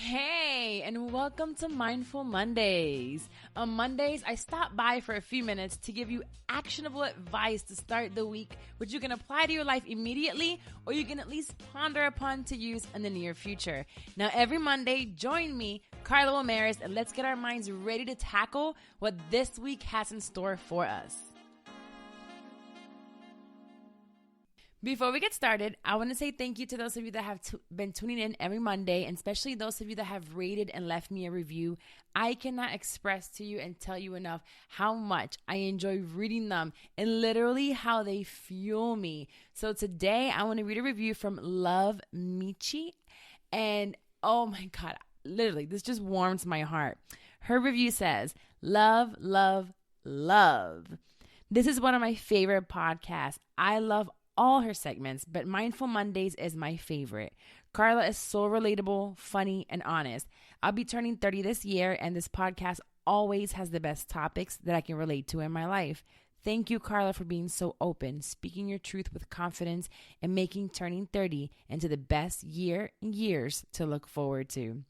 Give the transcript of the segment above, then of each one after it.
Hey, and welcome to Mindful Mondays. On Mondays, I stop by for a few minutes to give you actionable advice to start the week, which you can apply to your life immediately or you can at least ponder upon to use in the near future. Now, every Monday, join me, Carla Wilmaris, and let's get our minds ready to tackle what this week has in store for us. Before we get started, I want to say thank you to those of you that have been tuning in every Monday, and especially those of you that have rated and left me a review. I cannot express to you and tell you enough how much I enjoy reading them and literally how they fuel me. So today, I want to read a review from Love Michi, and oh my God, literally, this just warms my heart. Her review says, love, love, love. This is one of my favorite podcasts. I love all her segments, but Mindful Mondays is my favorite. Carla is so relatable, funny, and honest. I'll be turning 30 this year, and this podcast always has the best topics that I can relate to in my life. Thank you, Carla, for being so open, speaking your truth with confidence, and making turning 30 into the best year in years to look forward to.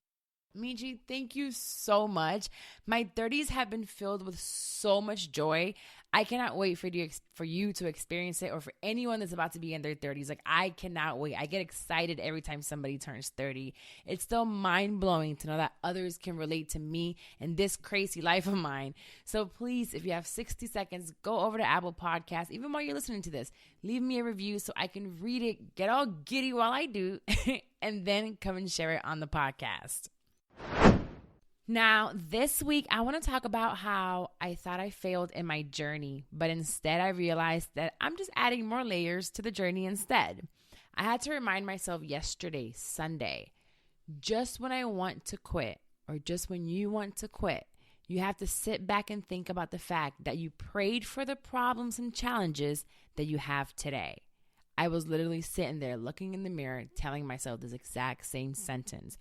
Michi, thank you so much. My 30s have been filled with so much joy. I cannot wait for you to experience it, or for anyone that's about to be in their 30s. Like, I cannot wait. I get excited every time somebody turns 30. It's still mind-blowing to know that others can relate to me and this crazy life of mine. So please, if you have 60 seconds, go over to Apple Podcasts. Even while you're listening to this, leave me a review so I can read it, get all giddy while I do, and then come and share it on the podcast. Now, this week, I want to talk about how I thought I failed in my journey, but instead I realized that I'm just adding more layers to the journey instead. I had to remind myself yesterday, Sunday, just when I want to quit, or just when you want to quit, you have to sit back and think about the fact that you prayed for the problems and challenges that you have today. I was literally sitting there looking in the mirror, telling myself this exact same sentence.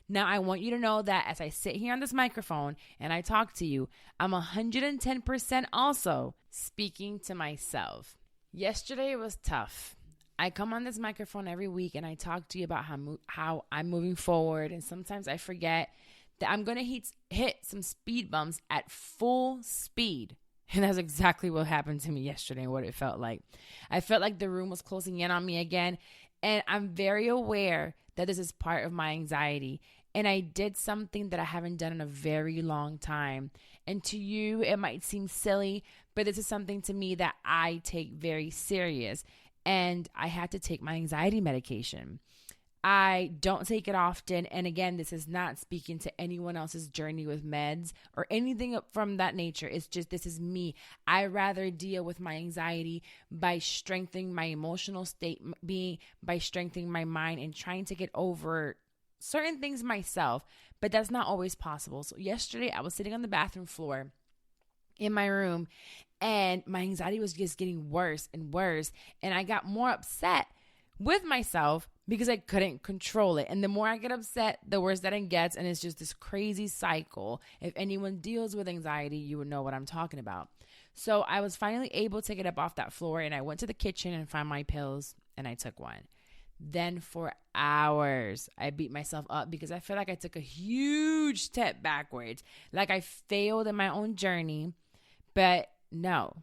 Now, I want you to know that as I sit here on this microphone and I talk to you, I'm 110% also speaking to myself. Yesterday was tough. I come on this microphone every week and I talk to you about how I'm moving forward. And sometimes I forget that I'm going to hit some speed bumps at full speed. And that's exactly what happened to me yesterday and what it felt like. I felt like the room was closing in on me again. And I'm very aware that this is part of my anxiety. And I did something that I haven't done in a very long time. And to you, it might seem silly, but this is something to me that I take very serious. And I had to take my anxiety medication. I don't take it often. And again, this is not speaking to anyone else's journey with meds or anything from that nature. It's just, this is me. I rather deal with my anxiety by strengthening my emotional state, by strengthening my mind and trying to get over certain things myself, but that's not always possible. So yesterday I was sitting on the bathroom floor in my room and my anxiety was just getting worse and worse. And I got more upset with myself because I couldn't control it. And the more I get upset, the worse that it gets. And it's just this crazy cycle. If anyone deals with anxiety, you would know what I'm talking about. So I was finally able to get up off that floor and I went to the kitchen and found my pills and I took one. Then for hours, I beat myself up because I feel like I took a huge step backwards. Like I failed in my own journey. But no,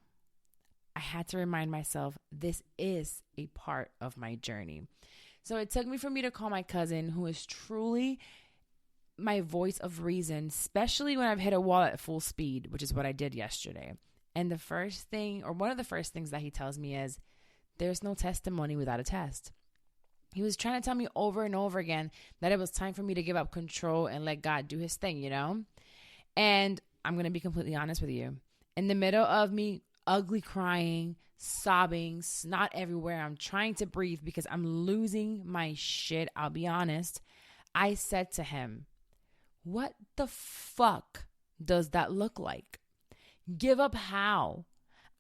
I had to remind myself this is a part of my journey. So it took for me to call my cousin, who is truly my voice of reason, especially when I've hit a wall at full speed, which is what I did yesterday. And the first thing, or one of the first things that he tells me is, there's no testimony without a test. He was trying to tell me over and over again that it was time for me to give up control and let God do his thing, you know? And I'm going to be completely honest with you. In the middle of me ugly crying, sobbing, snot everywhere, I'm trying to breathe because I'm losing my shit, I'll be honest. I said to him, what the fuck does that look like? Give up how?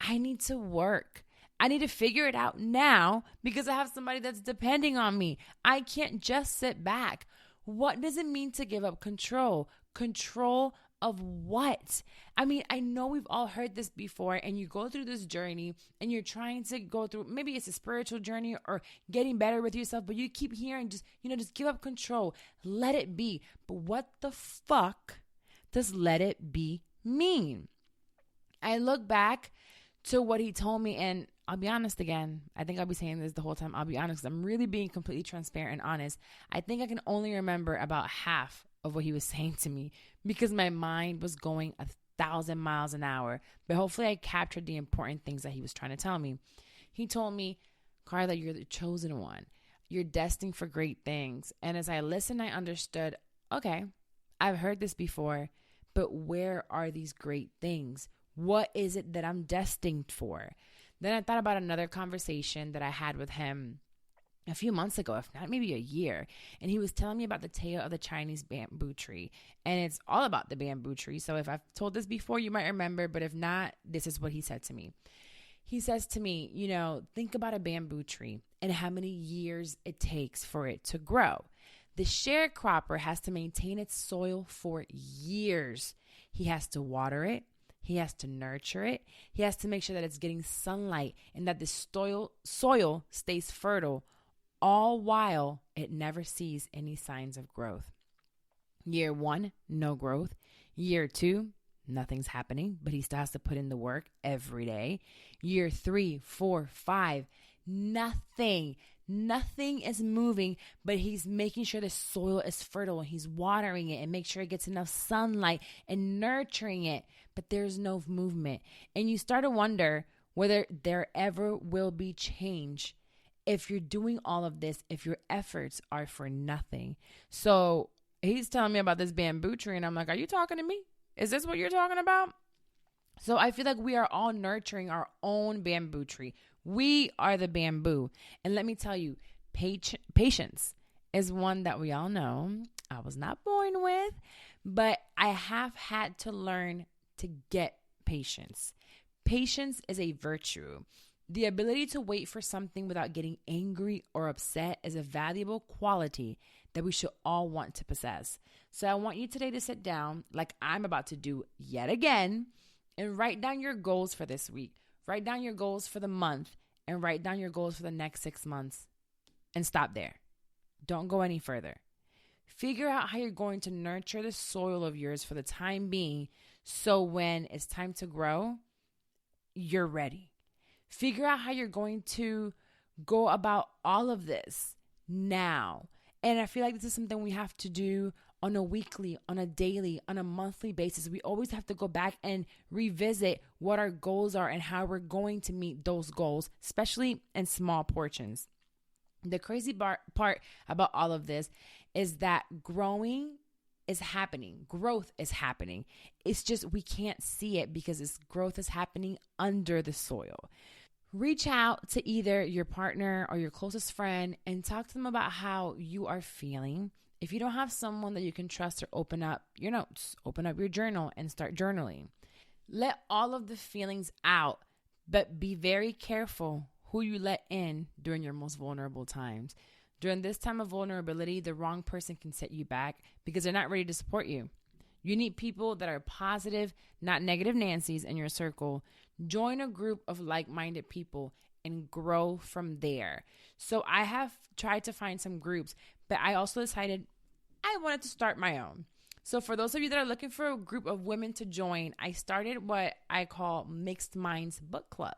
I need to work. I need to figure it out now because I have somebody that's depending on me. I can't just sit back. What does it mean to give up control? Control of what? I mean, I know we've all heard this before, and you go through this journey and you're trying to go through, maybe it's a spiritual journey or getting better with yourself, but you keep hearing just give up control. Let it be. But what the fuck does let it be mean? I look back to what he told me, and I'll be honest again. I think I'll be saying this the whole time. I'll be honest, 'cause I'm really being completely transparent and honest. I think I can only remember about half of what he was saying to me because my mind was going 1,000 miles an hour. But hopefully I captured the important things that he was trying to tell me. He told me, Carla, you're the chosen one. You're destined for great things. And as I listened, I understood, okay, I've heard this before, but where are these great things? What is it that I'm destined for? Then I thought about another conversation that I had with him a few months ago, if not maybe a year. And he was telling me about the tale of the Chinese bamboo tree. And it's all about the bamboo tree. So if I've told this before, you might remember. But if not, this is what he said to me. He says to me, think about a bamboo tree and how many years it takes for it to grow. The sharecropper has to maintain its soil for years. He has to water it. He has to nurture it. He has to make sure that it's getting sunlight and that the soil stays fertile, all while it never sees any signs of growth. Year 1, no growth. Year 2, nothing's happening, but he still has to put in the work every day. Year 3, 4, 5, nothing. Nothing is moving, but he's making sure the soil is fertile. He's watering it and make sure it gets enough sunlight and nurturing it, but there's no movement. And you start to wonder whether there ever will be change if you're doing all of this, if your efforts are for nothing. So he's telling me about this bamboo tree, and I'm like, are you talking to me? Is this what you're talking about? So I feel like we are all nurturing our own bamboo tree. We are the bamboo. And let me tell you, patience is one that we all know I was not born with, but I have had to learn to get patience. Patience is a virtue. The ability to wait for something without getting angry or upset is a valuable quality that we should all want to possess. So I want you today to sit down, like I'm about to do yet again, and write down your goals for this week. Write down your goals for the month and write down your goals for the next 6 months and stop there. Don't go any further. Figure out how you're going to nurture the soil of yours for the time being so when it's time to grow, you're ready. Figure out how you're going to go about all of this now. And I feel like this is something we have to do on a weekly, on a daily, on a monthly basis. We always have to go back and revisit what our goals are and how we're going to meet those goals, especially in small portions. The crazy part about all of this is that growing is happening. Growth is happening. It's just we can't see it because this growth is happening under the soil. Reach out to either your partner or your closest friend and talk to them about how you are feeling. If you don't have someone that you can trust or open up your notes, open up your journal and start journaling. Let all of the feelings out, but be very careful who you let in during your most vulnerable times. During this time of vulnerability, the wrong person can set you back because they're not ready to support you. You need people that are positive, not negative Nancy's in your circle. Join a group of like-minded people and grow from there. So I have tried to find some groups, but I also decided I wanted to start my own. So for those of you that are looking for a group of women to join, I started what I call Mixed Minds Book Club.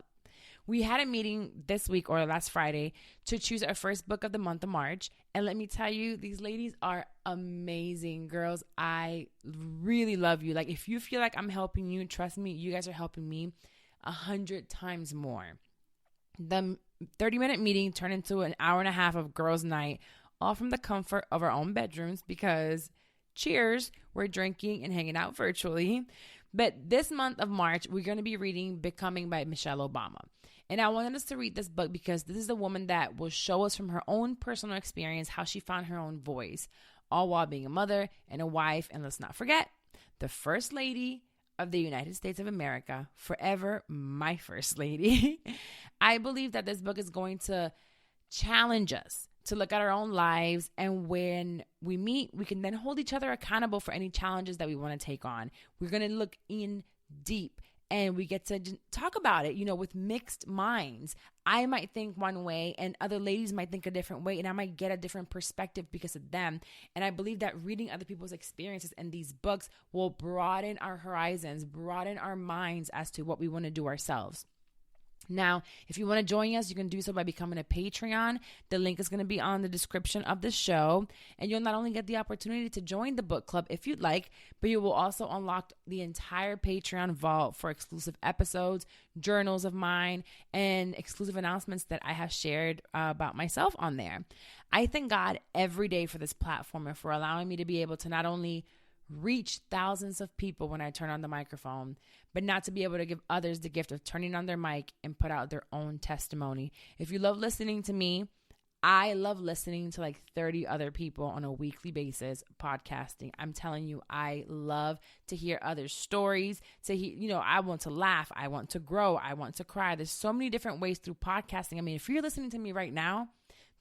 We had a meeting this week or last Friday to choose our first book of the month of March. And let me tell you, these ladies are amazing, girls. I really love you. Like, if you feel like I'm helping you, trust me, you guys are helping me 100 times more. The 30-minute meeting turned into an hour and a half of girls' night, all from the comfort of our own bedrooms because, cheers, we're drinking and hanging out virtually. But this month of March, we're going to be reading Becoming by Michelle Obama. And I wanted us to read this book because this is a woman that will show us from her own personal experience how she found her own voice, all while being a mother and a wife. And let's not forget, the First Lady of the United States of America, forever my First Lady. I believe that this book is going to challenge us to look at our own lives. And when we meet, we can then hold each other accountable for any challenges that we want to take on. We're going to look in deep and we get to talk about it, with mixed minds. I might think one way and other ladies might think a different way, and I might get a different perspective because of them. And I believe that reading other people's experiences in these books will broaden our horizons, broaden our minds as to what we want to do ourselves. Now, if you want to join us, you can do so by becoming a Patreon. The link is going to be on the description of the show. And you'll not only get the opportunity to join the book club if you'd like, but you will also unlock the entire Patreon vault for exclusive episodes, journals of mine, and exclusive announcements that I have shared about myself on there. I thank God every day for this platform and for allowing me to be able to not only reach thousands of people when I turn on the microphone, but not to be able to give others the gift of turning on their mic and put out their own testimony. If you love listening to me, I love listening to like 30 other people on a weekly basis podcasting. I'm telling you, I love to hear others' stories, to hear, I want to laugh, I want to grow, I want to cry. There's so many different ways through podcasting. I mean, if you're listening to me right now,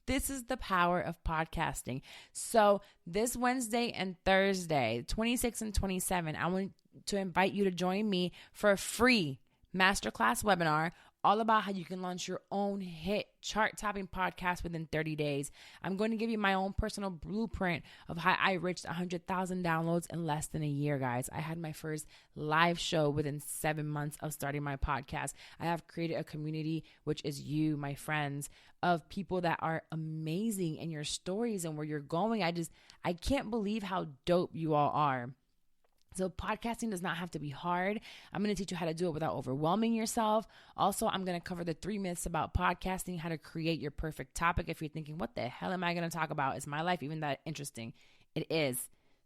this is the power of podcasting. So this Wednesday and Thursday, 26 and 27, I want to invite you to join me for a free masterclass webinar all about how you can launch your own hit chart-topping podcast within 30 days. I'm going to give you my own personal blueprint of how I reached 100,000 downloads in less than a year, guys. I had my first live show within 7 months of starting my podcast. I have created a community, which is you, my friends, of people that are amazing in your stories and where you're going. I can't believe how dope you all are. So podcasting does not have to be hard. I'm going to teach you how to do it without overwhelming yourself. Also, I'm going to cover the 3 myths about podcasting, how to create your perfect topic. If you're thinking, what the hell am I going to talk about? Is my life even that interesting? It is.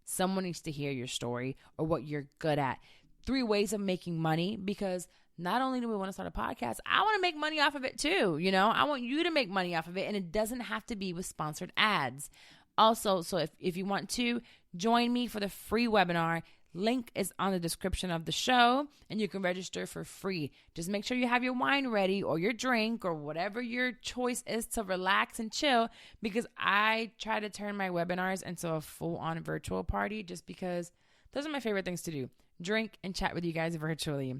Someone needs to hear your story or what you're good at. 3 ways of making money, because not only do we want to start a podcast, I want to make money off of it too. I want you to make money off of it, and it doesn't have to be with sponsored ads. Also, so if you want to join me for the free webinar, link is on the description of the show, and you can register for free. Just make sure you have your wine ready or your drink or whatever your choice is to relax and chill, because I try to turn my webinars into a full-on virtual party just because those are my favorite things to do. Drink and chat with you guys virtually.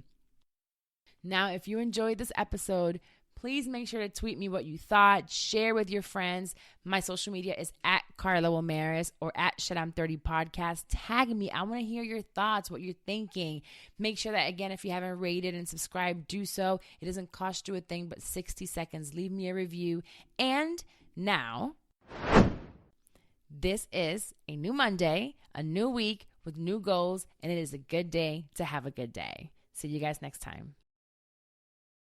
Now, if you enjoyed this episode, please make sure to tweet me what you thought. Share with your friends. My social media is at Carla Wilmaris or at Shit I'm 30 Podcast. Tag me. I want to hear your thoughts, what you're thinking. Make sure that, again, if you haven't rated and subscribed, do so. It doesn't cost you a thing but 60 seconds. Leave me a review. And now, this is a new Monday, a new week with new goals, and it is a good day to have a good day. See you guys next time.